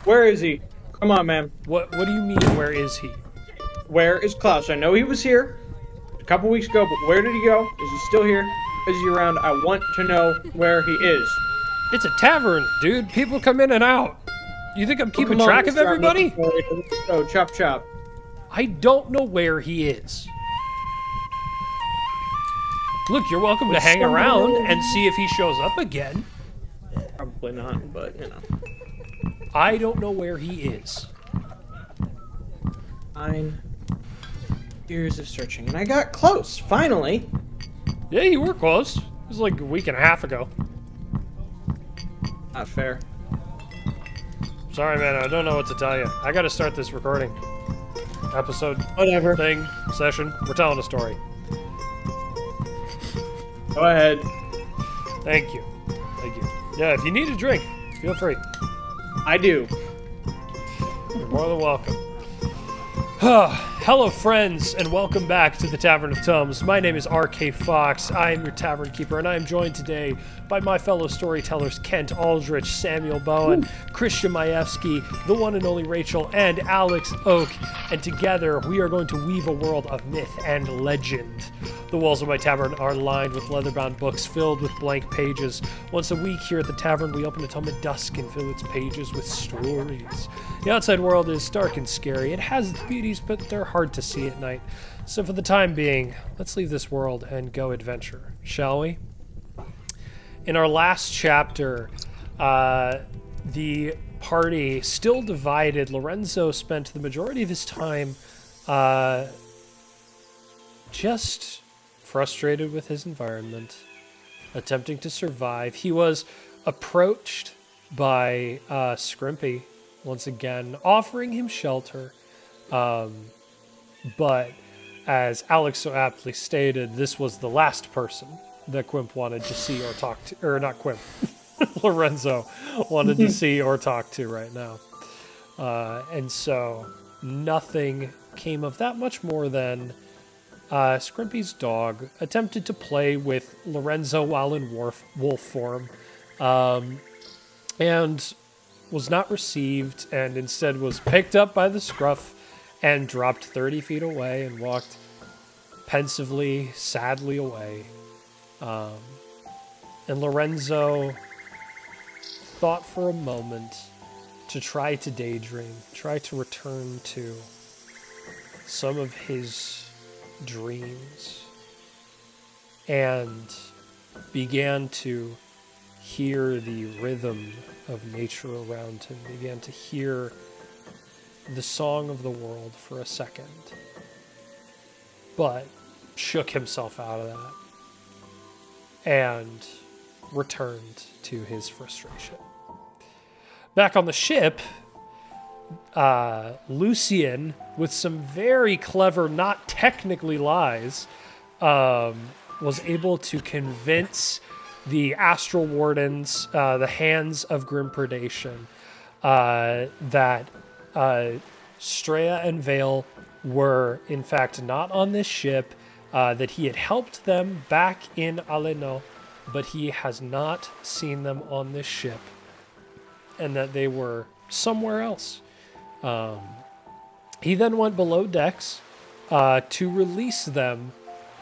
Where is he? Come on, man. What do you mean, where is he? Where is Klaus? I know he was here a couple weeks ago, but where did he go? Is he still here? Is he around? I want to know where he is. It's a tavern, dude. People come in and out. You think I'm keeping track of everybody? Oh, chop chop. I don't know where he is. Look, you're welcome to hang around and see if he shows up again. Probably not, but you know. I don't know where he is. 9 years of searching, and I got close, finally. Yeah, you were close. It was like a week and a half ago. Not fair. Sorry, man, I don't know what to tell you. I gotta start this recording. Episode. Whatever. Thing. Session. We're telling a story. Go ahead. Thank you. Thank you. Yeah, if you need a drink, feel free. I do. You're more than welcome. Hello, friends, and welcome back to the Tavern of Tums. My name is RK Fox. I am your tavern keeper, and I am joined today by my fellow storytellers Kent Aldrich, Samuel Bowen, Christian Majewski, the one and only Rachel, and Alex Oak. And together, we are going to weave a world of myth and legend. The walls of my tavern are lined with leather-bound books filled with blank pages. Once a week here at the tavern, we open a tome at dusk and fill its pages with stories. The outside world is dark and scary. It has its beauties, but they're hard to see at night. So for the time being, let's leave this world and go adventure, shall we? In our last chapter, the party still divided. Lorenzo spent the majority of his time just frustrated with his environment, attempting to survive. He was approached by Scrimpy once again, offering him shelter. But as Alex so aptly stated, this was the last person that Quimp wanted to see or talk to, or not Quimp, Lorenzo wanted to see or talk to right now. And so nothing came of that much more than Scrimpy's dog attempted to play with Lorenzo while in wolf form, and was not received, and instead was picked up by the scruff and dropped 30 feet away and walked pensively, sadly away. And Lorenzo thought for a moment to try to daydream, try to return to some of his dreams, and began to hear the rhythm of nature around him, began to hear the song of the world for a second, but shook himself out of that and returned to his frustration. Back on the ship, Lucian, with some very clever, not technically lies, was able to convince the Astral Wardens, the Hands of Grim Predation, that Straya and Vale were, in fact, not on this ship, that he had helped them back in Aleno, but he has not seen them on this ship, and that they were somewhere else. He then went below decks to release them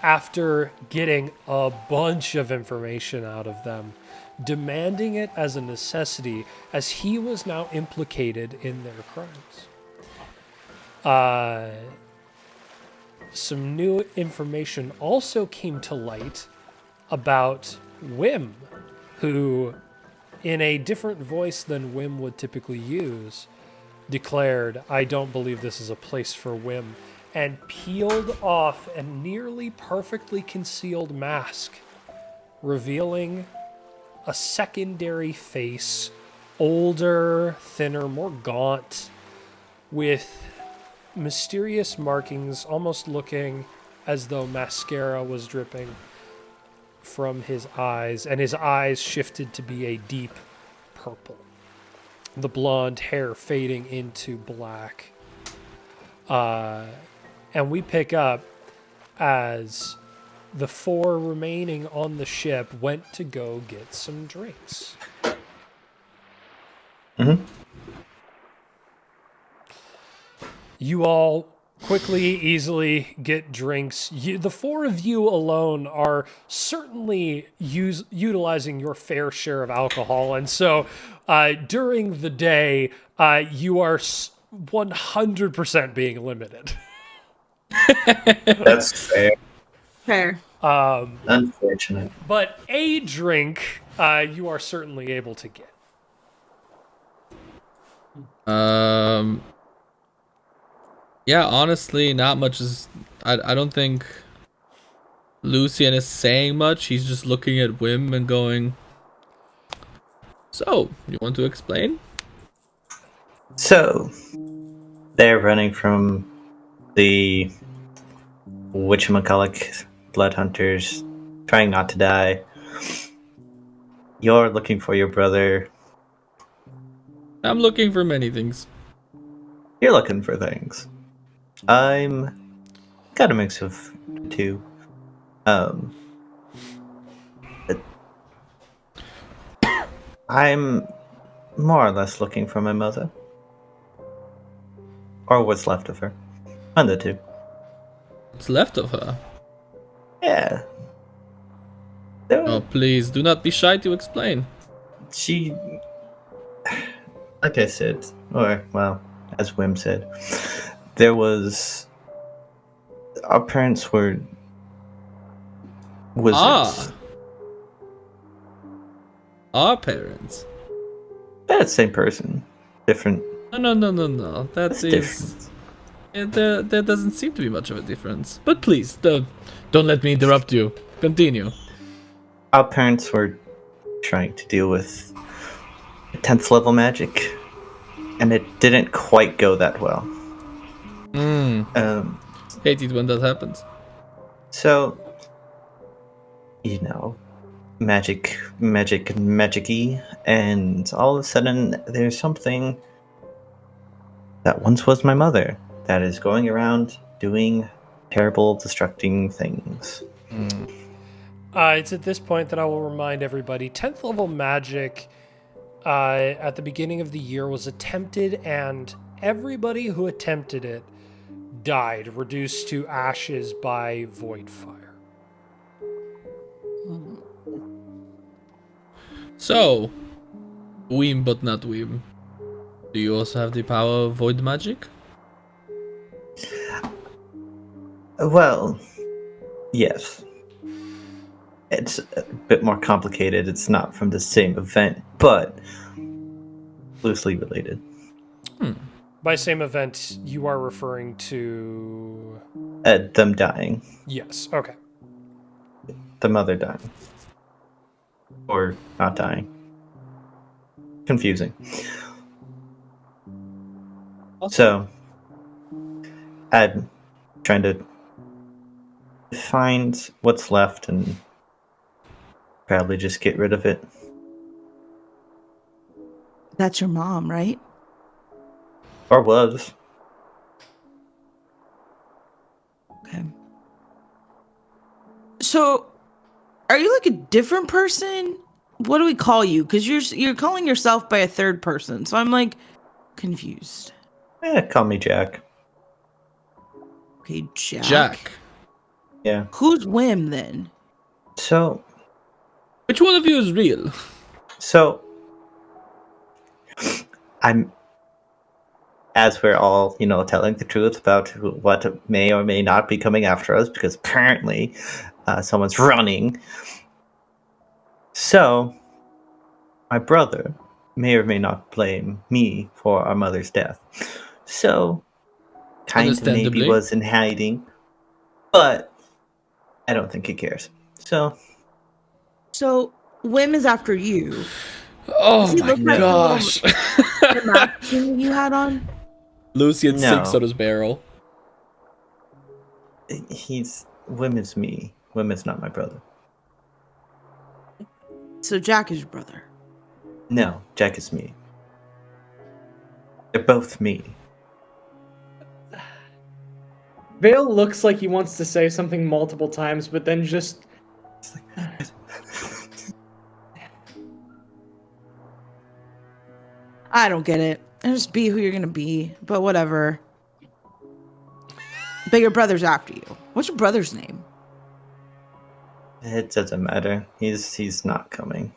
after getting a bunch of information out of them, demanding it as a necessity, as he was now implicated in their crimes. Some new information also came to light about Wim, who, in a different voice than Wim would typically use, declared, "I don't believe this is a place for Wim," and peeled off a nearly perfectly concealed mask, revealing a secondary face, older, thinner, more gaunt, with mysterious markings, almost looking as though mascara was dripping from his eyes, and his eyes shifted to be a deep purple. The blonde hair fading into black. And we pick up as the four remaining on the ship went to go get some drinks. Mm-hmm. You all quickly, easily get drinks. The four of you alone are certainly utilizing your fair share of alcohol. And so during the day, you are 100% being limited. That's fair. Fair. Unfortunate. But a drink you are certainly able to get. Yeah, honestly, not much is. I don't think Lucian is saying much. He's just looking at Wim and going, "So, you want to explain?" So, they're running from the whatchamacallit blood hunters, trying not to die. You're looking for your brother. I'm looking for many things. You're looking for things. I'm got a mix of the two. But I'm more or less looking for my mother. Or what's left of her. One of the two. What's left of her? Yeah. Oh, please, do not be shy to explain. She, like I said, or, well, as Wim said, there was, our parents were wizards. Our parents. They're the same person. Different. No. That's That is. different. There doesn't seem to be much of a difference. But please, don't let me interrupt you. Continue. Our parents were trying to deal with 10th level magic, and it didn't quite go that well. Hate it when that happens. So, you know, magic-y, and all of a sudden there's something that once was my mother that is going around doing terrible, destructing things. It's at this point that I will remind everybody 10th level magic at the beginning of the year was attempted, and everybody who attempted it died, reduced to ashes by void fire. So, Weem but not Weem. Do you also have the power of void magic? Well, yes. It's a bit more complicated. It's not from the same event, but loosely related. By same event, you are referring to... Them dying. Yes, okay. The mother dying. Or not dying. Confusing. So, I'm trying to find what's left and probably just get rid of it. That's your mom, right? Or was. Okay. So, are you like a different person? What do we call you? Because you're calling yourself by a third person, so I'm like confused. Call me Jack. Okay, Jack. Jack. Yeah. Who's Wim then? So, Which one of you is real? I'm, as we're all, telling the truth about what may or may not be coming after us, because apparently someone's running. So, my brother may or may not blame me for our mother's death. So, kind of maybe Understandably. was in hiding, but I don't think he cares. So, Wim is after you. Oh Does he my look like gosh. the mask thing you had on? Lucian No. sinks on his barrel. Wim is me. Wim is not my brother. So Jack is your brother. No, Jack is me. They're both me. Vale looks like he wants to say something multiple times, but then just... I don't get it. Just be who you're gonna be, but whatever. But your brother's after you. What's your brother's name? It doesn't matter. He's not coming.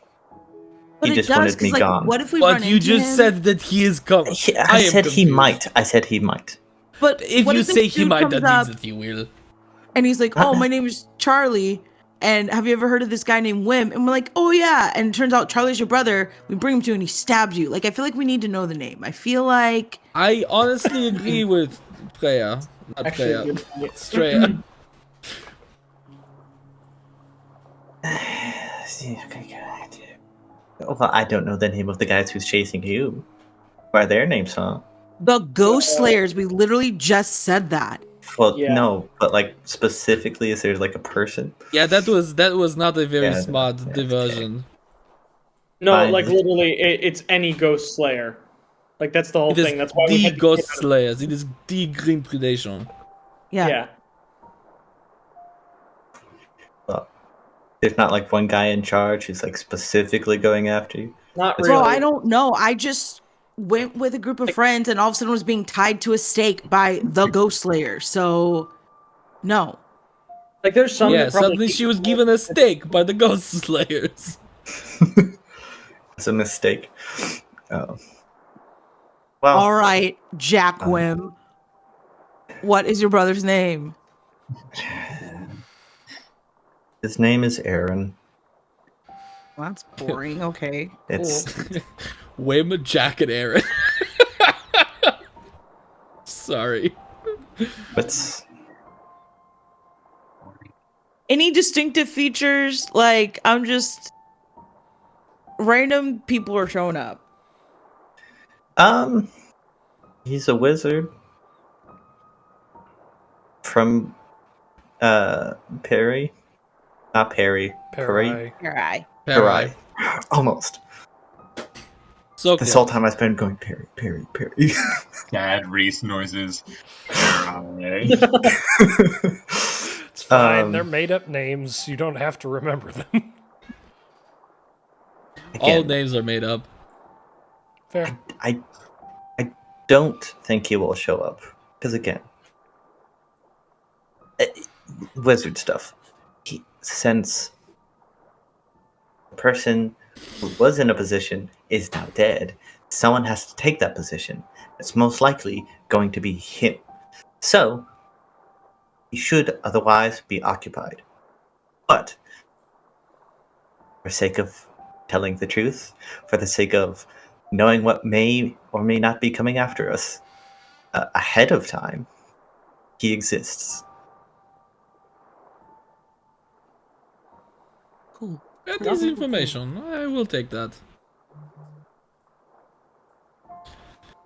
But He it just does, wanted 'cause, me like, gone. what if we But run you into just him? said that he is coming. I am said he confused. might. I said he might. But If what you if this say he dude might, comes that means up that he will. and he's like, "Oh, my name is Charlie, and have you ever heard of this guy named Wim?" And we're like, "Oh yeah," and it turns out Charlie's your brother. We bring him to, and he stabs you. Like, I feel like we need to know the name. I feel like I honestly agree with Freya. Not Actually, Freya. good point. Straya. Well, I don't know the name of the guys who's chasing you. What are their names, huh? the Ghost Slayers. We literally just said that. Well, Yeah. no, but like specifically, is there like a person? Yeah, that was not a very Yeah, smart yeah, diversion. No, Fine. like literally, it's any Ghost Slayer. Like that's the whole It is thing. That's why we the had to Ghost get out Slayers. It is the Green Predation. Yeah. of- Yeah. Well, there's not like one guy in charge who's like specifically going after you. Not Bro, really. Bro, I don't know. I just went with a group of friends, and all of a sudden was being tied to a stake by the Ghost Slayer. So, no. Like there's some. Yeah, that probably suddenly she was given a stake by the Ghost Slayers. It's a mistake. Oh. Well, All right, Jack Wim. What is your brother's name? his name is Aaron. Well, that's boring. Okay. It's Wim, Jack, and Aaron. Sorry. it's Any distinctive features? Like, I'm just random people are showing up. he's a wizard from Perry. Not Perry. Perry. Parai. Your eye. Perry. Almost. So This close. whole time I spent going Perry, Perry, Perry. Dad Reese noises. Alright. It's fine. Um, They're made up names. You don't have to remember them. All Again, names are made up. Fair. I don't think he will show up because again, wizard stuff. Since the person who was in a position is now dead, someone has to take that position. It's most likely going to be him. So he should otherwise be occupied. But for the sake of telling the truth, for the sake of knowing what may or may not be coming after us ahead of time, he exists. Cool. That is information. I will take that.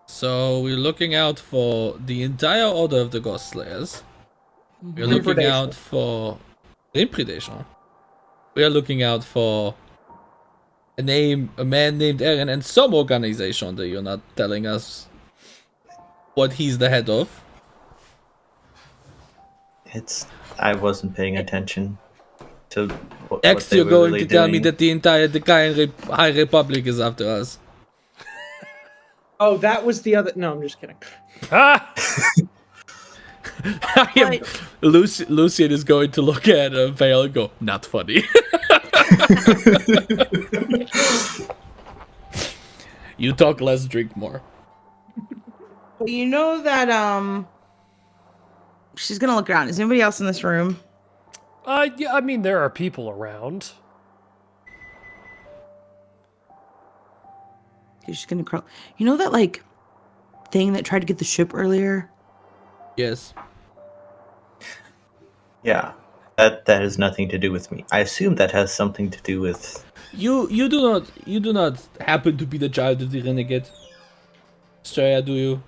So we're looking out for the entire order of the Ghost Slayers. We're looking Impredation. out for Impredation. We are looking out for a man named Aaron, and some organization that you're not telling us what he's the head of. I wasn't paying attention to what Next, they you're were going really to tell me doing. that the entire High Republic is after us. Oh, that was the other. No, I'm just kidding. Ah! Lucian is going to look at Vale and go, not funny. You talk less, drink more. But you know that she's gonna look around. Is anybody else in this room? Yeah, I mean, there are people around. She's just gonna crawl. You know that like thing that tried to get the ship earlier? Yes. Yeah, that has nothing to do with me. I assume that has something to do with. You do not happen to be the child of the renegade. Straya, do you?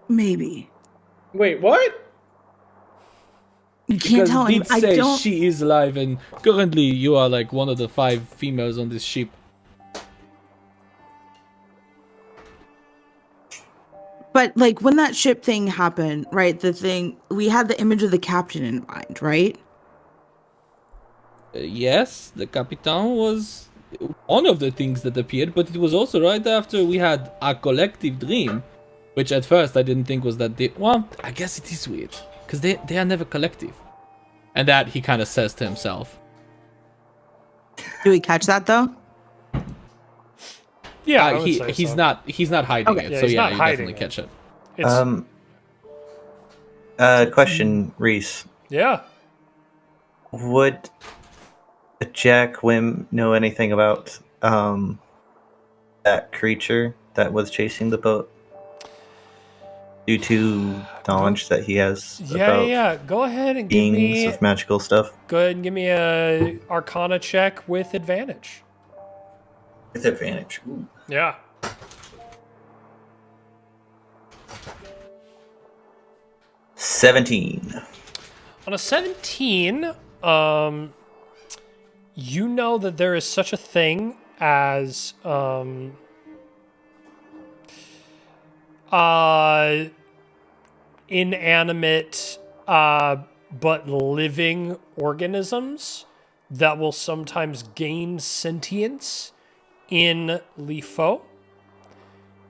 Maybe. Wait, what? You can't tell. Beat I says don't. she is alive, and currently you are like one of the 5 females on this ship. But like when that ship thing happened, right? The thing we had the image of the captain in mind, right? Yes, the Capitan was one of the things that appeared, but it was also right after we had a collective dream Which at first I didn't think was that deep. Well, I guess it is weird. Because they are never collective. And that he kind of says to himself. Do we catch that though? Yeah, I would say he's so. not hiding Okay. it. Yeah, So he's yeah, not you hiding definitely it. catch it. It's, Question, Reese. yeah. Would Jack Wim know anything about that creature that was chasing the boat? Due to knowledge that he has about Yeah. Go ahead and give beings me. of magical stuff. Go ahead and give me a Arcana check with advantage. With advantage. Ooh. Yeah. 17. On a 17, you know that there is such a thing as inanimate but living organisms that will sometimes gain sentience in LeFou.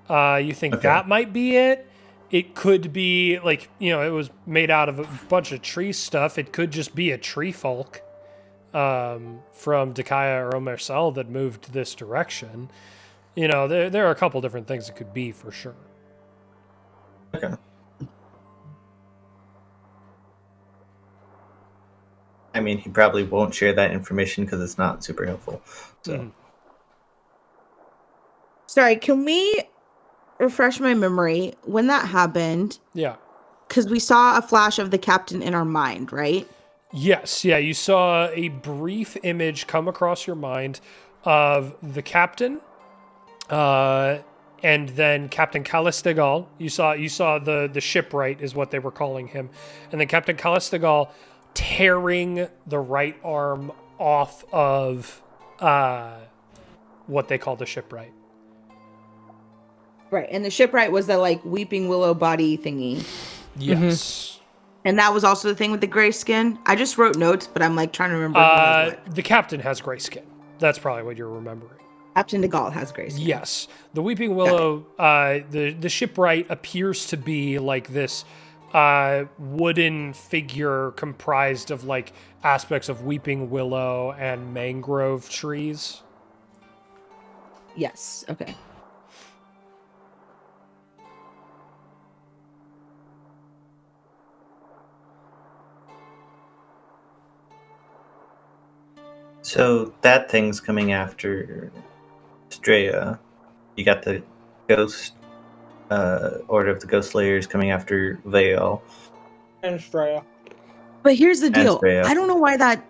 You think Okay. that might be it? It could be like, it was made out of a bunch of tree stuff. It could just be a tree folk from Dakaya or Omersel that moved this direction. There are a couple different things it could be for sure. Okay. I mean, he probably won't share that information because it's not super helpful. So, Mhm. Sorry, can we refresh my memory when that happened? Yeah. Because we saw a flash of the captain in our mind, right? Yes. Yeah. You saw a brief image come across your mind of the captain, and then Captain Calistegal. You saw the shipwright is what they were calling him, and then Captain Calistegal tearing the right arm off of what they call the shipwright. Right. And the shipwright was the like weeping willow body thingy. Yes. And that was also the thing with the gray skin. I just wrote notes, but I'm like trying to remember who has what. The captain has gray skin. That's probably what you're remembering. Captain de Gaulle has gray skin. Yes. The Weeping Willow, the shipwright appears to be like this wooden figure comprised of like aspects of weeping willow and mangrove trees. Yes. Okay. so that thing's coming after Straya. You got the ghost Order of the Ghost Slayers coming after Vale. And Straya. But here's the deal. Freya. I don't know why that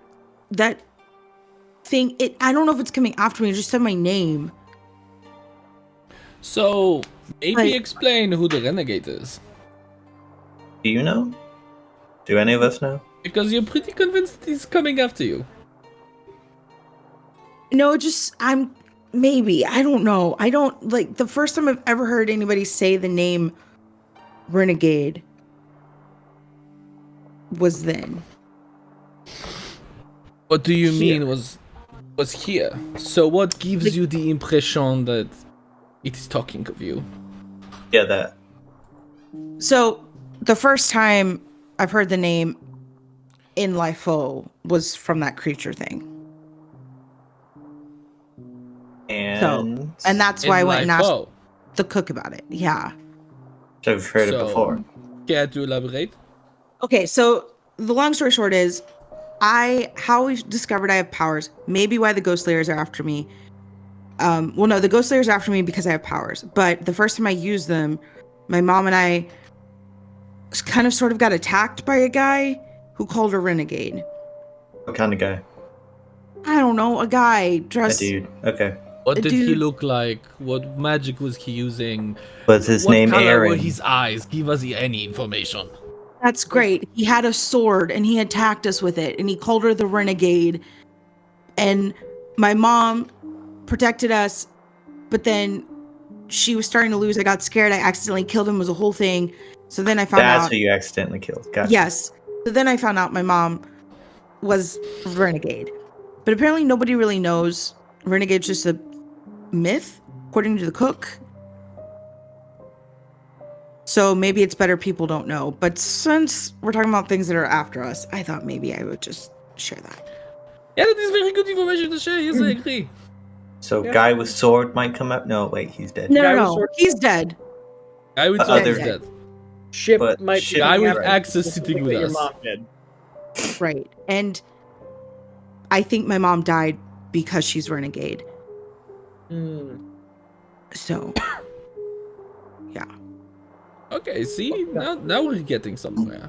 thing. I don't know if it's coming after me. It just said my name. So maybe Like- explain who the renegade is. Do you know? Do any of us know? Because you're pretty convinced that he's coming after you. No, maybe. I don't know. I don't like the first time I've ever heard anybody say the name Renegade was then. What do you Here. mean was here? So what gives you the impression that it is talking of you? Yeah, that. So the first time I've heard the name in LeFou was from that creature thing. And And that's why I went and asked Oh, the cook about it. Yeah. I've heard it So- before. care to elaborate? Okay, so the long story short is how we discovered I have powers, maybe why the ghost slayers are after me. Well, no, the ghost slayers are after me because I have powers. But the first time I used them, my mom and I kind of sort of got attacked by a guy who called her renegade. What kind of guy? I don't know, a guy A dressed. dude. Okay. What did he Dude. look like? What magic was he using? Was his what name color Aaron? were his eyes? Give us any information. That's great. He had a sword and he attacked us with it and he called her the renegade. And my mom protected us, but then she was starting to lose. I got scared. I accidentally killed him. It was a whole thing. So then I found That's out. who you accidentally killed. Gotcha. Yes. So then I found out my mom was renegade. But apparently nobody really knows. Renegade's just a myth, according to the cook. So maybe it's better people don't know. But since we're talking about things that are after us, I thought maybe I would just share that. Yeah, that is very good information to share. Yes, I agree. So, Yeah. guy with sword might come up. No, wait, he's dead. No, Guy no, with no. sword- He's dead. Guy with The sword other is dead. dead. Ship But might ship- be Guy coming with after axe is us, sitting with that your us. mom did. Right. And I think my mom died because she's renegade. Hmm. So, yeah. Okay, see? Now we're getting somewhere.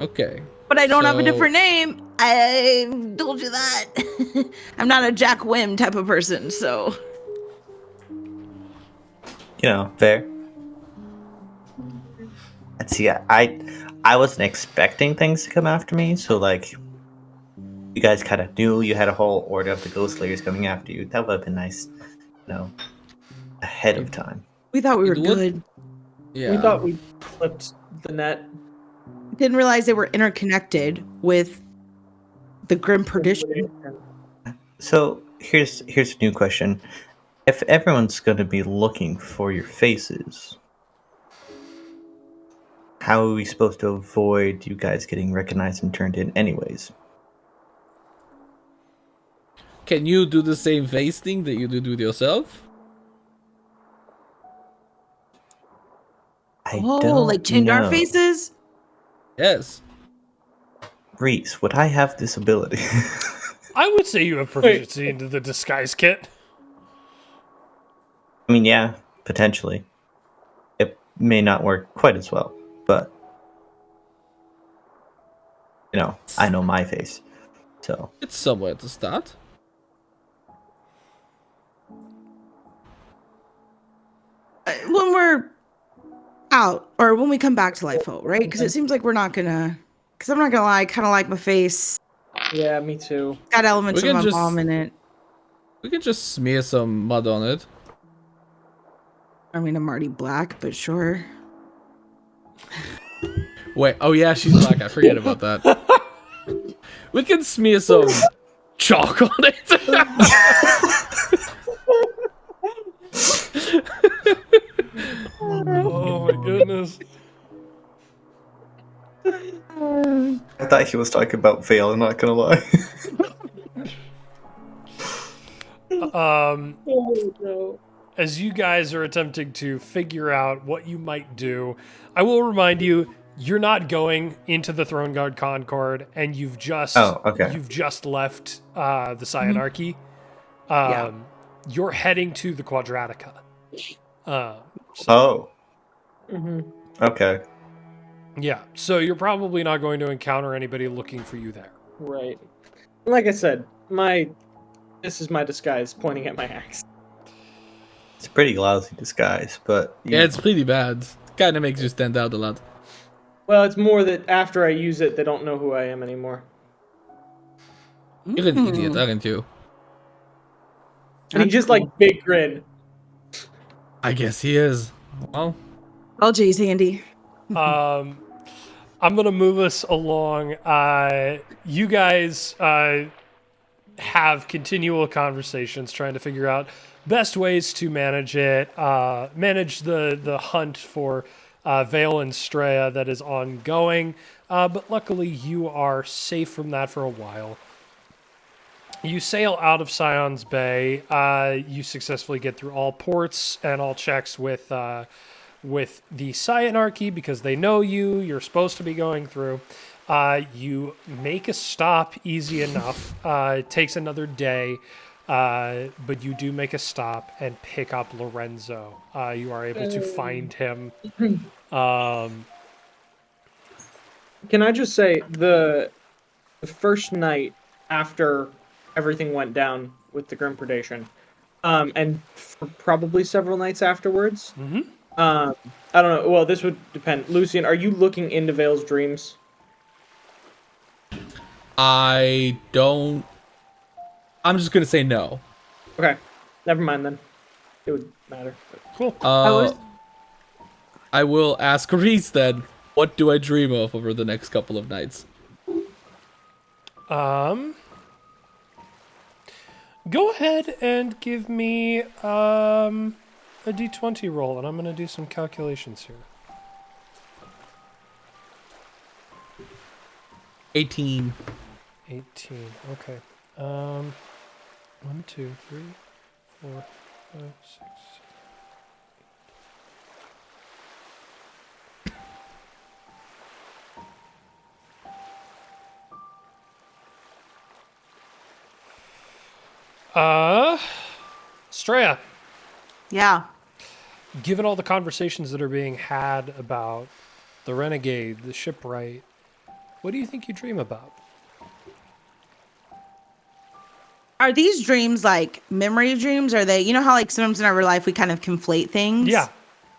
Okay. But I don't have a So- different name. I told you that. I'm not a Jack Whim type of person, so. You know, fair. Let's see. I wasn't expecting things to come after me, so like, you guys kind of knew you had a whole order of the Ghost Slayers coming after you. That would have been nice, ahead of time. We thought we were It would- good. Yeah. We thought we flipped the net. Didn't realize they were interconnected with the Grim Perdition. So here's a new question: if everyone's going to be looking for your faces, how are we supposed to avoid you guys getting recognized and turned in, anyways? Can you do the same face thing that you did with yourself? I Oh, don't like change our know. faces? Yes. Reese, would I have this ability? I would say you have proficiency into the disguise kit. I mean, yeah, potentially. It may not work quite as well, but I know my face, so It's somewhere to start. When we're out, or when we come back to Lifeo, right? Because it seems like we're not gonna. Because I'm not gonna lie, I kind of like my face. Yeah, me too. Got elements We of can my just- mom in it. We can just smear some mud on it. I mean, I'm already black, but sure. Wait, oh yeah, she's black. I forget about that. We can smear some chalk on it. Oh my goodness. I thought he was talking about Vale. I'm not gonna lie. Oh no. As you guys are attempting to figure out what you might do, I will remind you, you're not going into the Throne Guard Concord, and you've just you've just left the Cyanarchy. Yeah. You're heading to the Quadratica. Oh, Hmm. okay. Yeah, so you're probably not going to encounter anybody looking for you there. Right. Like I said, this is my disguise pointing at my axe. It's a pretty lousy disguise, but Yeah, it's pretty bad. Kind of makes you stand out a lot. Well, it's more that after I use it, they don't know who I am anymore. You're an idiot, aren't you? And he just like big grin. I guess he is. Well, Well, geez, Andy. I'm gonna move us along. You guys have continual conversations trying to figure out best ways to manage it, manage the hunt for Vale and Straya that is ongoing. But luckily, you are safe from that for a while. You sail out of Scion's Bay. You successfully get through all ports and all checks with the Cyanarchy because they know you. You're supposed to be going through. You make a stop easy enough. It takes another day, but you do make a stop and pick up Lorenzo. You are able to find him. Can I just say the first night after everything went down with the Grim Predation, and for probably several nights afterwards. I don't know. Well, this would depend. Lucian, are you looking into Vale's dreams? I don't. I'm just gonna say no. Okay, never mind then. It would matter. Cool. I will ask Reese then. What do I dream of over the next couple of Go ahead and give me a d20 roll, and I'm going to do some calculations here. 18. 18. Okay. 1, 2, 3, 4, 5, 6. Straya, Yeah. given all the conversations that are being had about the Renegade, the shipwright, what do you think you dream about? Are these dreams like memory dreams? Are they, you know how like sometimes in our real life we kind of conflate things? Yeah.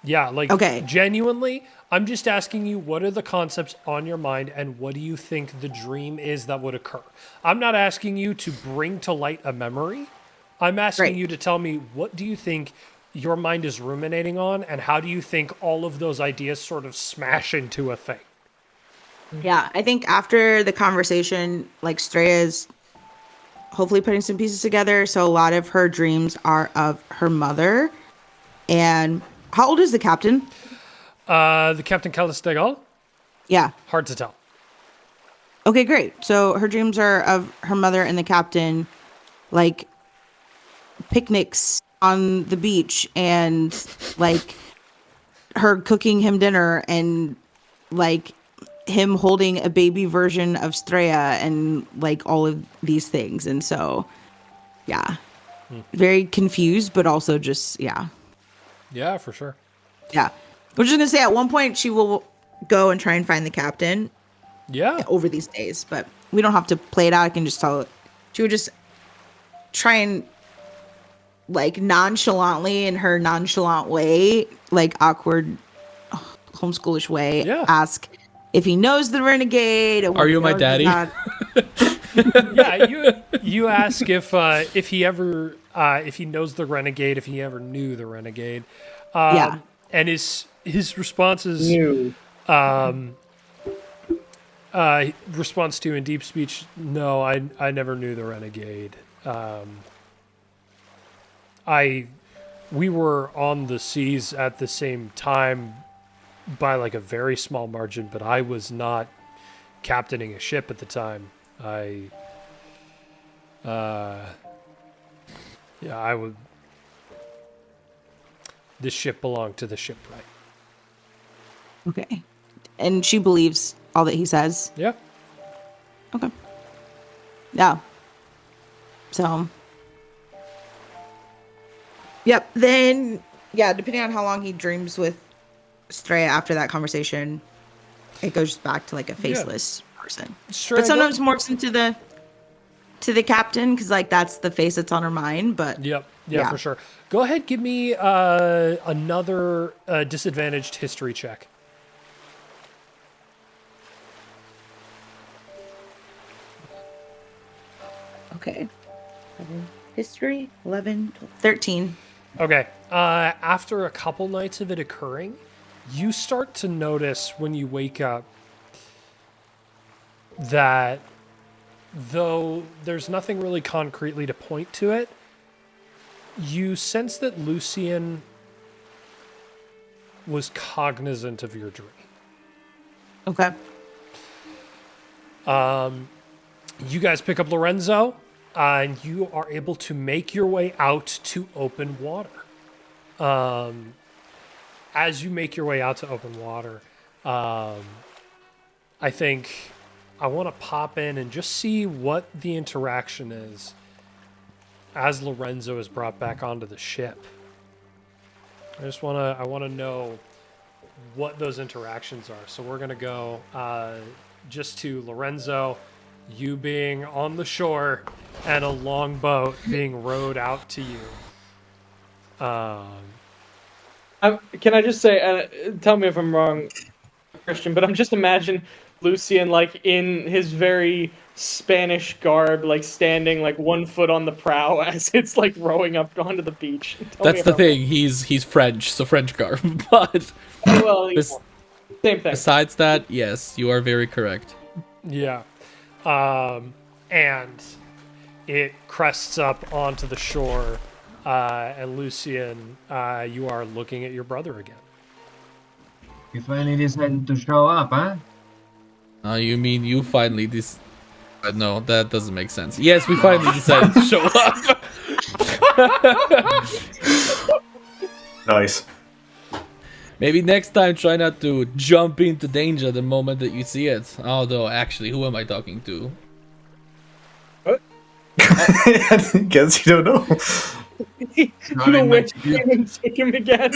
Yeah, like Okay. genuinely, I'm just asking you what are the concepts on your mind and what do you think the dream is that would occur? I'm not asking you to bring to light a memory. I'm asking Right. you to tell me what do you think your mind is ruminating on and how do you think all of those ideas sort of smash into a thing? Yeah. I think after the conversation, like Straya's hopefully putting some pieces together. So a lot of her dreams are of her mother. And how old is the captain? The Captain Calistegal? Yeah. Hard to tell. Okay, great. So her dreams are of her mother and the captain, like picnics on the beach and like her cooking him dinner and like him holding a baby version of Straya and like all of these things. And so, yeah, very confused, but also just, yeah. Yeah, for sure. Yeah. We're just going to say at one point she will go and try and find the captain Yeah. over these days, but we don't have to play it out. I can just tell it. She would just try and like nonchalantly in her nonchalant way, like awkward homeschoolish way, Yeah. ask if he knows the renegade. And Are you my daddy? Yeah, you ask if he ever if he knows the renegade, if he ever knew the renegade. Yeah. And his response is New. response to in deep speech, no, I never knew the renegade. We were on the seas at the same time by like a very small margin, but I was not captaining a ship at the time. I would. This ship belonged to the shipwright. Okay. And she believes all that he says. Yeah. Okay. Yeah. So. Yep. Then, yeah, depending on how long he dreams with Straya after that conversation, it goes back to like a faceless person. Straya, But sometimes morphs into the captain because like that's the face that's on her mind. But Yep. Yeah, Yeah. for sure. Go ahead, give me another disadvantaged history check. okay. History 11, 12, 13. Okay. After a couple nights of it occurring, you start to notice when you wake up that though there's nothing really concretely to point to it, you sense that Lucian was cognizant of your dream. Okay. You guys pick up Lorenzo, and you are able to make your way out to open water. As you make your way out to open water, I think I want to pop in and just see what the interaction is as Lorenzo is brought back onto the ship. I want to know what those interactions are. So we're going to go just to Lorenzo, you being on the shore and a long boat being rowed out to you. Can I just say, tell me if I'm wrong, Christian, but I'm just imagine Lucian like in his very Spanish garb, like standing like 1 foot on the prow as it's like rowing up onto the beach. Tell me That's if the I'm thing. He's French, so French garb. But wrong. Well, bes- same thing. besides that, yes, you are very correct. Yeah. And it crests up onto the shore, and Lucian, you are looking at your brother again. You finally decided to show up, huh? You mean you finally no, that doesn't make sense. Yes, we finally decided to show up. Nice. Maybe next time try not to jump into danger the moment that you see it. Although, actually, who am I talking to? I guess you don't know. The witch came and took him again.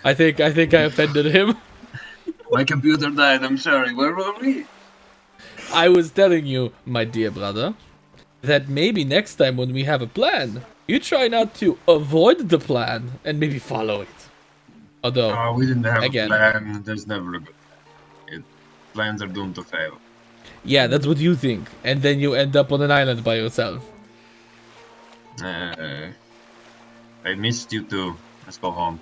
I think I offended him. My computer died, I'm sorry. Where were we? I was telling you, my dear brother, that maybe next time when we have a plan, you try not to avoid the plan and maybe follow it. Although, Oh, we didn't have again. a plan. There's never a good plan. Plans are doomed to fail. yeah, that's what you think. And then you end up on an island by yourself. I missed you too. Let's go home.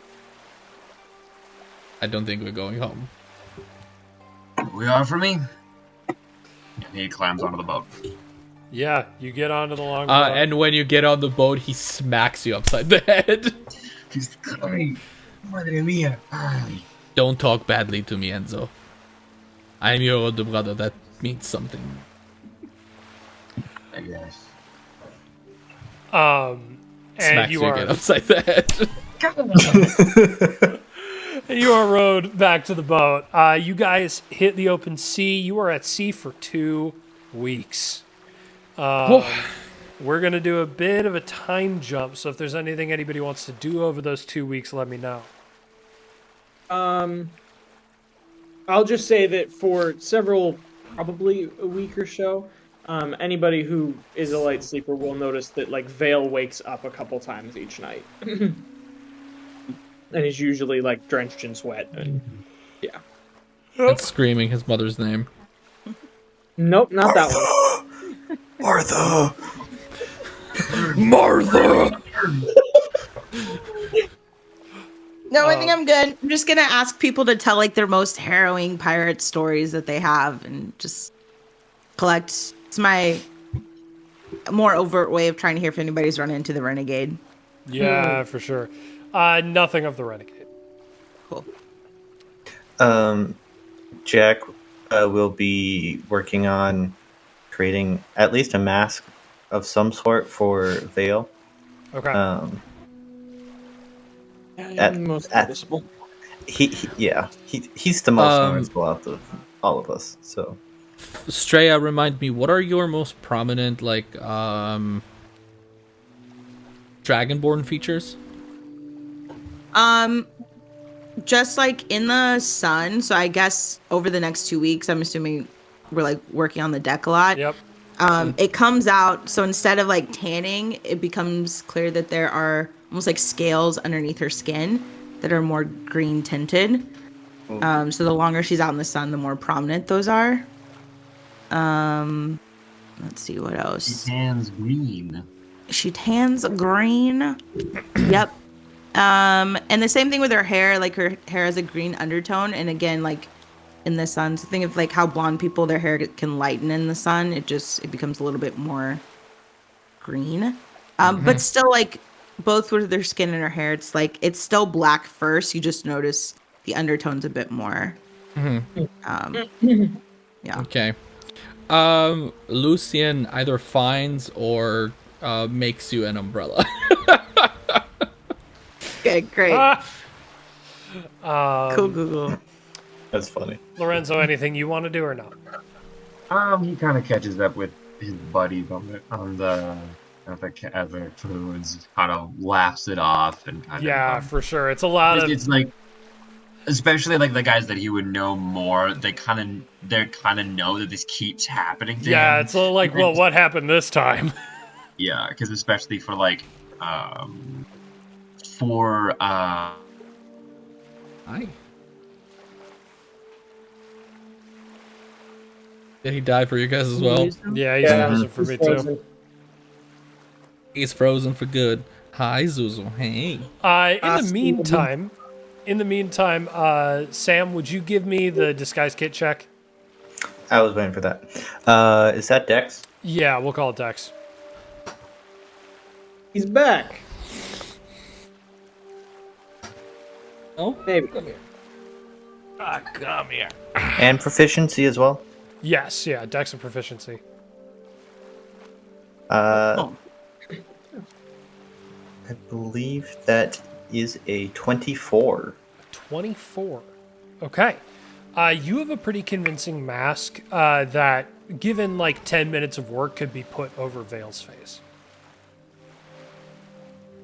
I don't think we're going home. We are for me? And he climbs onto the boat. Yeah, you get onto the long boat. And when you get on the boat, he smacks you upside the head. He's crying. Madre mía. Don't talk badly to me, Enzo. I'm your older brother. That means something. I guess. And Smacks you you are again upside the head. you are rowed back to the boat. You guys hit the open sea. You are at sea for 2 weeks. We're going to do a bit of a time jump, so if there's anything anybody wants to do over those 2 weeks, let me know. I'll just say that for several, probably a week or so, anybody who is a light sleeper will notice that like Vale wakes up a couple times each night, and he's usually like drenched in sweat. And yeah, And screaming his mother's name. nope, not that one. Martha! Martha! No, I think I'm good. I'm just gonna ask people to tell like their most harrowing pirate stories that they have, and just collect. It's my more overt way of trying to hear if anybody's run into the renegade. Yeah, for sure. Nothing of the renegade. Cool. Jack will be working on creating at least a mask of some sort for Vale. Okay. Most at- noticeable. He's the most noticeable out of all of us. So Straya, remind me, what are your most prominent, like, Dragonborn features? Just like in the sun. So I guess over the next 2 weeks, I'm assuming we're like working on the deck a lot. Yep. It comes out. So instead of like tanning, it becomes clear that there are almost like scales underneath her skin that are more green tinted. So the longer she's out in the sun, the more prominent those are. Let's see what else. He tans green. She tans green. Yep. And the same thing with her hair. Like her hair has a green undertone, and again, like in the sun. So think of like how blonde people, their hair can lighten in the sun. It becomes a little bit more green. But still, like both with their skin and her hair, it's like it's still black first. You just notice the undertones a bit more. Yeah. Okay. Lucian either finds or makes you an umbrella. Okay, great. Cool, Um, Google. that's funny. Lorenzo, anything you want to do or not? He kind of catches up with his buddies on the crew and kind of laughs it off and kind Yeah, of. for sure. It's a lot of. It's like, especially like the guys that he would know more. They kind of know that this keeps happening to Yeah, him. it's like, well, what happened this time? Yeah, because especially for like, for Hi. Did he die for you guys as well? Yeah, he's frozen for me too. He's frozen for good. Hi, Zuzu. Hey. In the meantime, Sam, would you give me the disguise kit check? I was waiting for that. Is that Dex? Yeah, we'll call it Dex. He's back. Oh, Maybe. come here. Come here. And proficiency as well. Yes, yeah, Dex and proficiency. I believe that is a 24. 24. Okay. You have a pretty convincing mask that, given like 10 minutes of work, could be put over Vale's face.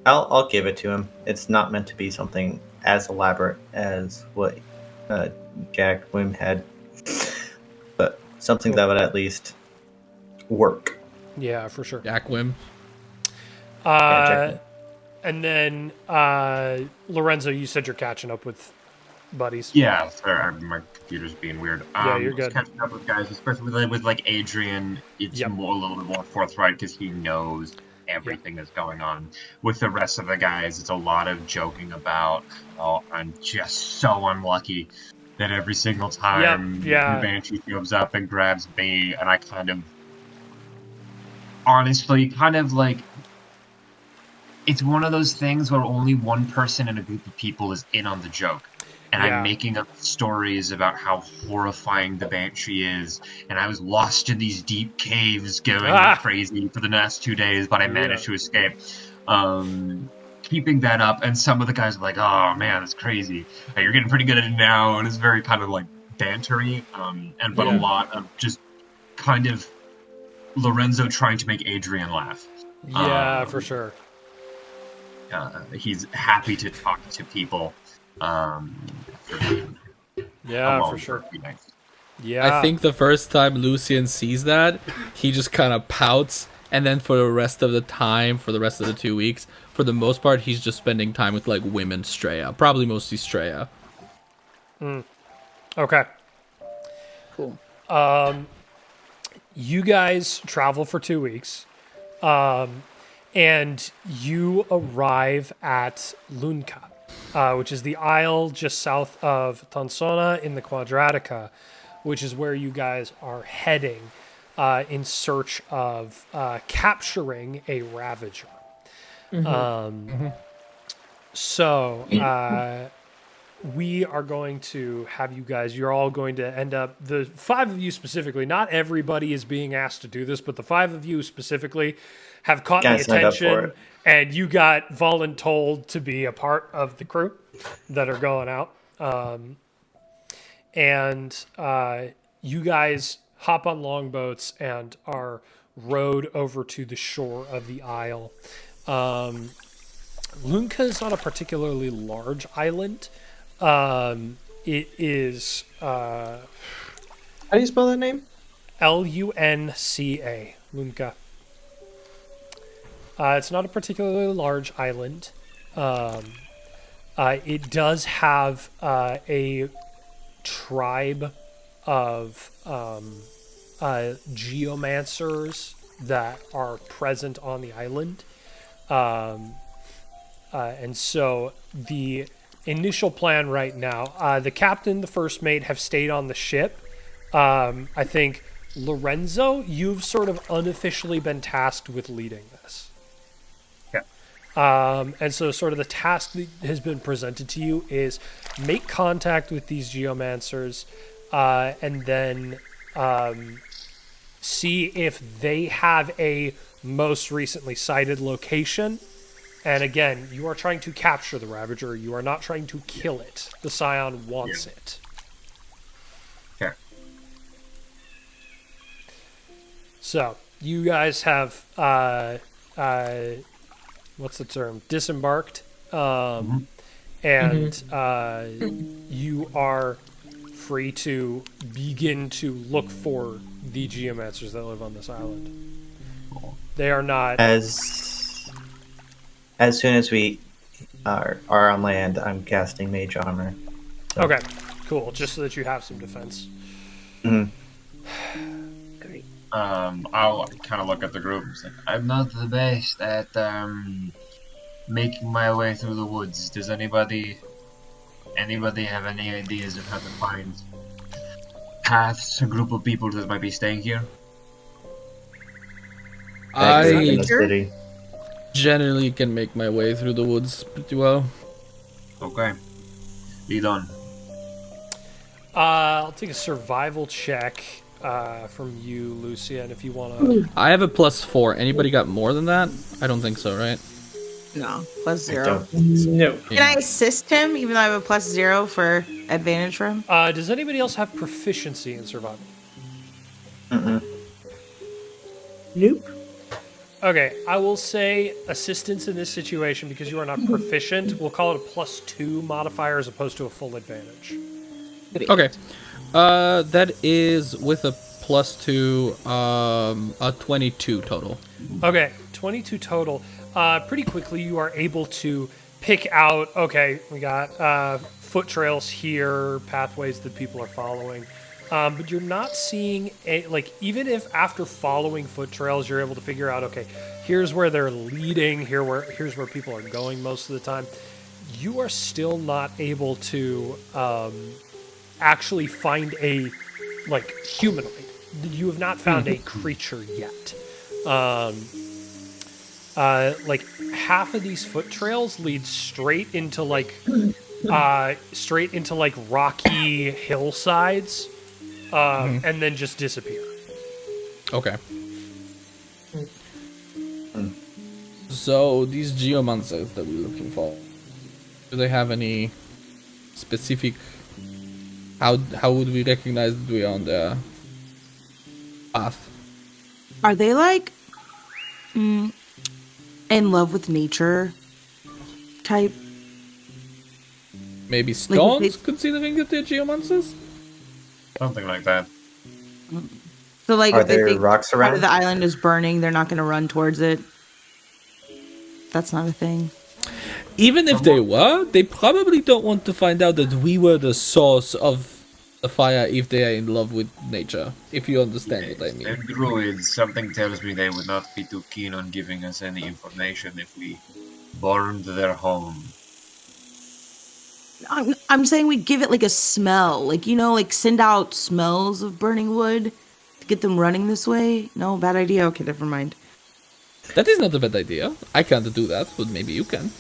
I'll give it to him. It's not meant to be something as elaborate as what Jack Wim had, but something that would at least work. Yeah, for sure. Jack Wim. Jack Wim. And then, Lorenzo, you said you're catching up with buddies. Yeah, sorry, my computer's being weird. Yeah, you're good. Catching up with guys, especially with like Adrian, it's Yep. a little bit more forthright because he knows everything that's going on. With the rest of the guys, it's a lot of joking about, oh, I'm just so unlucky that every single time yeah. the Banshee comes up and grabs me, and I kind of, honestly, like, it's one of those things where only one person in a group of people is in on the joke. And Yeah. I'm making up stories about how horrifying the Banshee is. And I was lost in these deep caves going crazy for the last 2 days, but I managed to escape. Keeping that up, and some of the guys are like, oh man, that's crazy. You're getting pretty good at it now. And it's very kind of like bantery. But a lot of just kind of Lorenzo trying to make Adrian laugh. Yeah, for sure. He's happy to talk to people. Yeah, for sure. Nice. Yeah. I think the first time Lucian sees that, he just kind of pouts, and then for the rest of the time, for the rest of the 2 weeks, for the most part, he's just spending time with like women, Straya, probably mostly Straya. Okay. Cool. You guys travel for 2 weeks, and you arrive at Lunca, which is the isle just south of Tansona in the Quadratica, which is where you guys are heading in search of capturing a Ravager. So we are going to have you guys, you're all going to end up, the 5 of you specifically, not everybody is being asked to do this, but the 5 of you specifically have caught the Guys signed up for attention, it. and you got voluntold to be a part of the crew that are going out. You guys hop on longboats and are rowed over to the shore of the isle. Lunca is not a particularly large island. It is How do you spell that name? Lunca. Lunca. It's not a particularly large island. It does have a tribe of geomancers that are present on the island. And so the initial plan right now, the captain, the first mate have stayed on the ship. I think, Lorenzo, you've sort of unofficially been tasked with leading this. And so sort of the task that has been presented to you is make contact with these geomancers and then see if they have a most recently sighted location. And again, you are trying to capture the Ravager. You are not trying to kill it. The Scion wants it. Okay. So, you guys have, what's the term? Disembarked. And you are free to begin to look for the geomancers that live on this island. They are not... As soon as we are on land, I'm casting Mage Armor. So. Okay, cool. Just so that you have some defense. Mhm. Great. I'll kind of look at the group and say, I'm not the best at making my way through the woods. Does anybody have any ideas of how to find paths, a group of people that might be staying here? Back in the I city. generally can make my way through the woods pretty well. Okay. Lead on. I'll take a survival check from you, Lucia, and if you want to... I have a +4. Anybody got more than that? I don't think so, right? No, +0. Don't. No. Can I assist him, even though I have a +0 for advantage for him? does anybody else have proficiency in survival? Nope. Okay, I will say assistance in this situation because you are not proficient. We'll call it a +2 modifier as opposed to a full advantage. Okay. That is with a +2, a 22 total. Okay, 22 total. Pretty quickly, you are able to pick out, okay, we got foot trails here, pathways that people are following. But you're not seeing, even if after following foot trails, you're able to figure out, okay, here's where they're leading, here's where people are going most of the time, you are still not able to actually find a, humanoid. You have not found a creature yet. Half of these foot trails lead straight into rocky hillsides, and then just disappear. Okay. So these geomancers that we're looking for, do they have any specific? How would we recognize that we are on their path? Are they in love with nature type? Maybe Like, stones, considering that they're geomancers? Something like that. So Are if they there think rocks part around? of the island is burning, they're not going to run towards it. That's not a thing. Even if they were, they probably don't want to find out that we were the source of the fire if they are in love with nature, if you understand what I They're mean. druids. Something tells me they would not be too keen on giving us any information if we burned their home. I'm saying we give it a smell. Send out smells of burning wood to get them running this way. No, bad idea. Okay, never mind. That is not a bad idea. I can't do that, but maybe you can.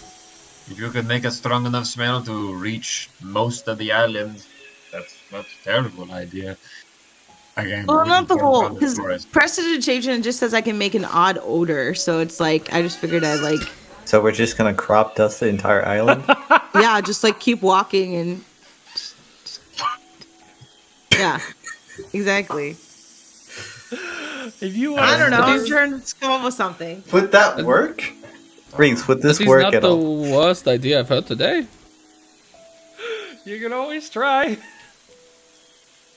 If you could make a strong enough smell to reach most of the island, that's not a terrible idea. Again, Well, not the whole, because forest. prestidigitation just says I can make an odd odor. So it's I just figured I'd So we're just gonna crop dust the entire island? yeah, just keep walking and yeah, exactly. If you I don't know. That I'm is- trying to come up with something. Would that work? Reese, would this That is work not at the all? worst idea I've heard today. You can always try.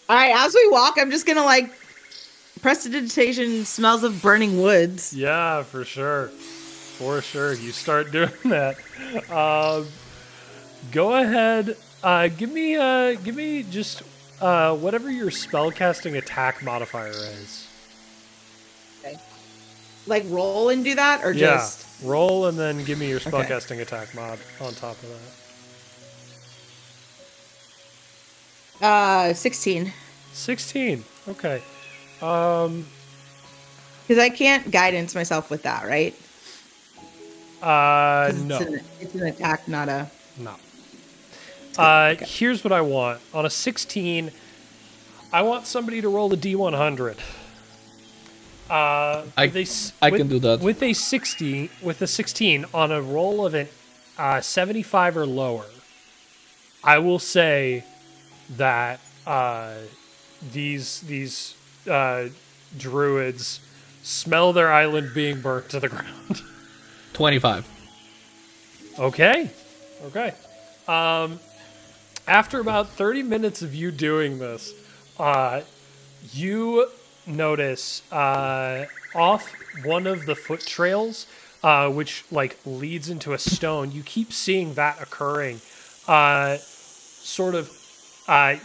All right, as we walk, I'm just gonna prestidigitation smells of burning woods. Yeah, for sure. For sure. You start doing that. Go ahead. Give me just whatever your spellcasting attack modifier is. Roll and do that, or just Yeah. Roll and then give me your Okay. spellcasting attack mod on top of that. 16. 16. Okay. Because I can't guidance myself with that, right? 'Cause No. It's an attack, not a. No. Okay. Here's what I want. On a 16, I want somebody to roll a D100. I can do that. With a 16 on a roll of an 75 or lower, I will say that these druids smell their island being burnt to the ground. 25. Okay. After about 30 minutes of you doing this, you notice off one of the foot trails, which leads into a stone. You keep seeing that occurring.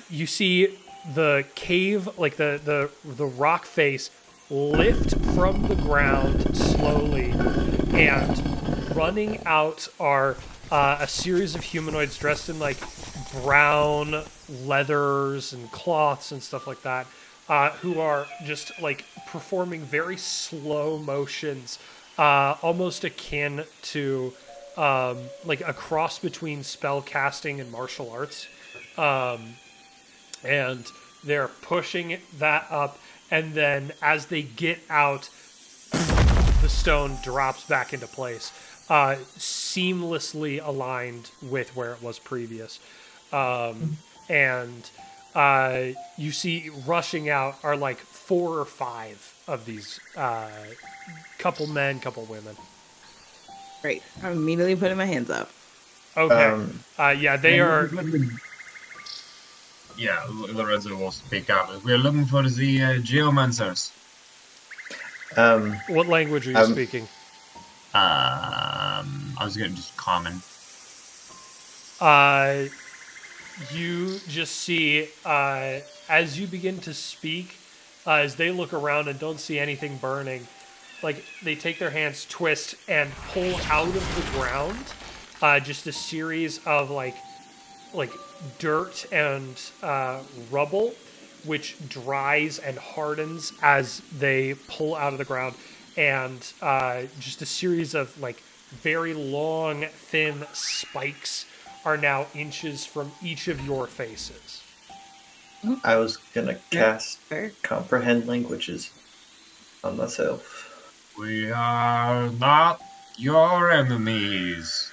You see the cave, the rock face lift from the ground slowly, and running out are a series of humanoids dressed in brown leathers and cloths and stuff like that, who are just performing very slow motions almost akin to like a cross between spell casting and martial arts. And they're pushing that up, and then as they get out, the stone drops back into place, seamlessly aligned with where it was previous. And you see rushing out are like 4 or 5 of these couple men, couple women. Great. I'm immediately putting my hands up. Okay. Yeah, they are. Yeah, Lorenzo will speak up. We're looking for the geomancers. What language are you speaking? I was gonna just common. You just see, as you begin to speak, as they look around and don't see anything burning, like they take their hands, twist, and pull out of the ground just a series of like dirt and rubble, which dries and hardens as they pull out of the ground, and just a series of like very long, thin spikes are now inches from each of your faces. I was gonna cast Fair. comprehend languages on myself. We are not your enemies.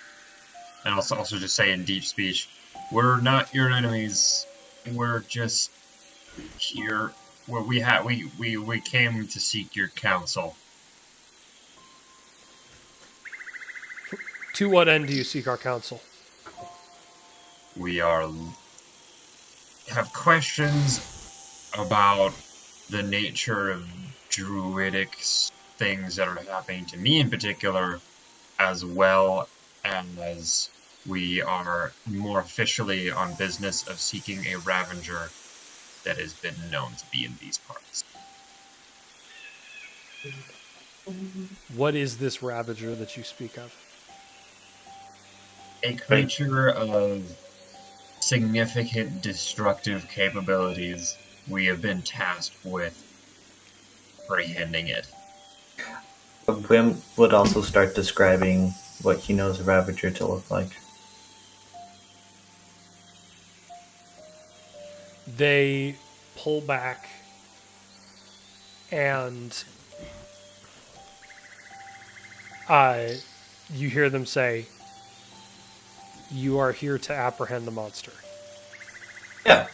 And also just say in deep speech, we're not your enemies. We're just here. Well, we came to seek your counsel. To what end do you seek our counsel? We have questions about the nature of druidic things that are happening to me in particular, as well as we are more officially on business of seeking a Ravager that has been known to be in these parts. What is this Ravager that you speak of? A creature of significant destructive capabilities. We have been tasked with apprehending it. Gwyn would also start describing what he knows a Ravager to look like. They pull back and you hear them say, "You are here to apprehend the monster." Yeah.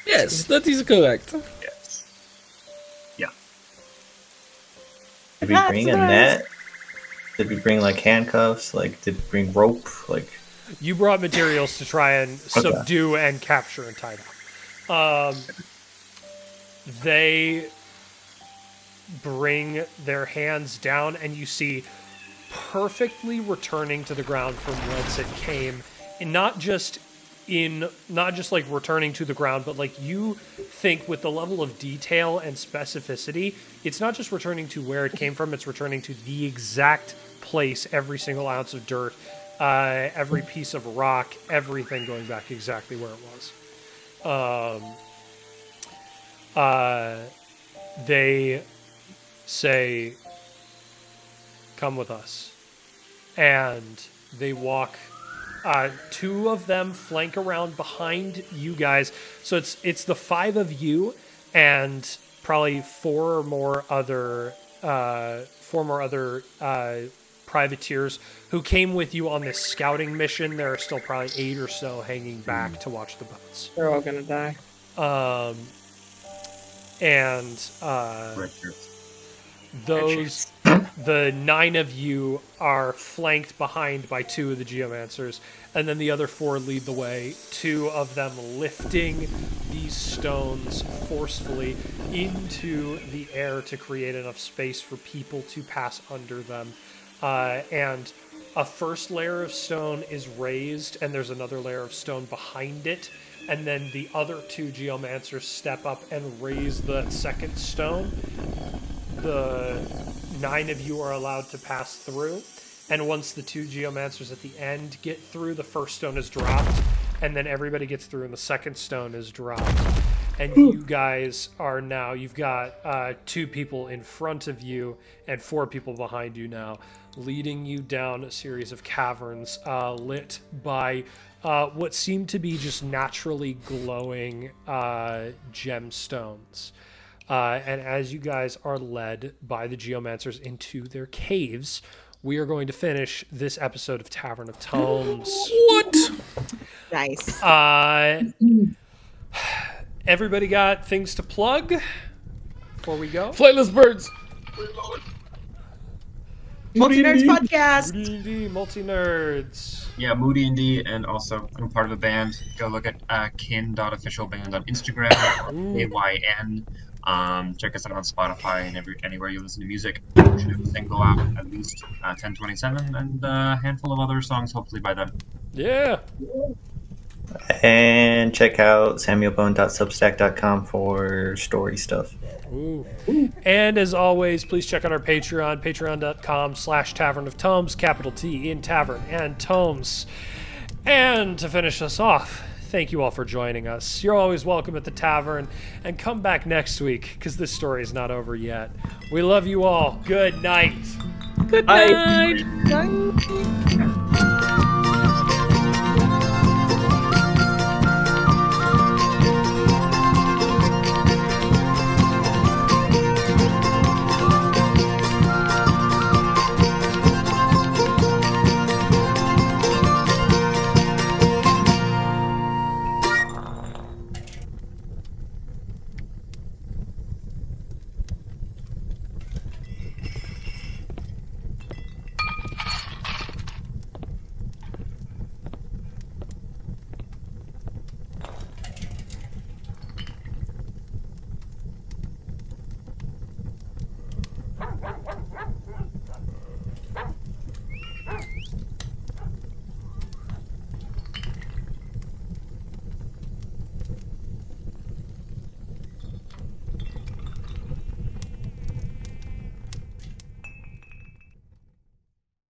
Yes, that is correct. Yes. Yeah. Did we bring a net? Did we bring like handcuffs? Like, did we bring rope? Like, You brought materials to try and subdue and capture and tie down. They bring their hands down, and you see perfectly returning to the ground from whence it came, and not just like returning to the ground, but like you think with the level of detail and specificity, it's not just returning to where it came from, it's returning to the exact place, every single ounce of dirt, every piece of rock, everything going back exactly where it was. They say, "Come with us," and they walk. 2 of them flank around behind you guys, so it's the 5 of you and probably 4 more other privateers who came with you on this scouting mission. There are still probably 8 or so hanging back to watch the boats. They're all gonna die. The 9 of you are flanked behind by 2 of the geomancers, and then the other 4 lead the way, 2 of them lifting these stones forcefully into the air to create enough space for people to pass under them. And a first layer of stone is raised, and there's another layer of stone behind it, and then the other 2 geomancers step up and raise the second stone. The 9 of you are allowed to pass through, and once the 2 geomancers at the end get through, the first stone is dropped, and then everybody gets through and the second stone is dropped. and you guys are now, you've got 2 people in front of you and 4 people behind you now, leading you down a series of caverns lit by what seem to be just naturally glowing gemstones. And as you guys are led by the geomancers into their caves, we are going to finish this episode of Tavern of Tomes. What? Nice. Everybody got things to plug before we go? Flightless birds. Multi Nerds Podcast. D&D, multi-nerds. Yeah, Moody and D, and also I'm part of a band. Go look at kin.officialband on Instagram, KYN. Check us out on Spotify and anywhere you listen to music. We should have a single out at least 10/27, and a handful of other songs hopefully by then. Yeah. And check out samuelbone.substack.com for story stuff. Ooh. And as always, please check out our Patreon, patreon.com/Tavern of Tomes, capital T in Tavern and Tomes. And to finish us off, thank you all for joining us. You're always welcome at the tavern, and come back next week, because this story is not over yet. We love you all. Good night. Good night.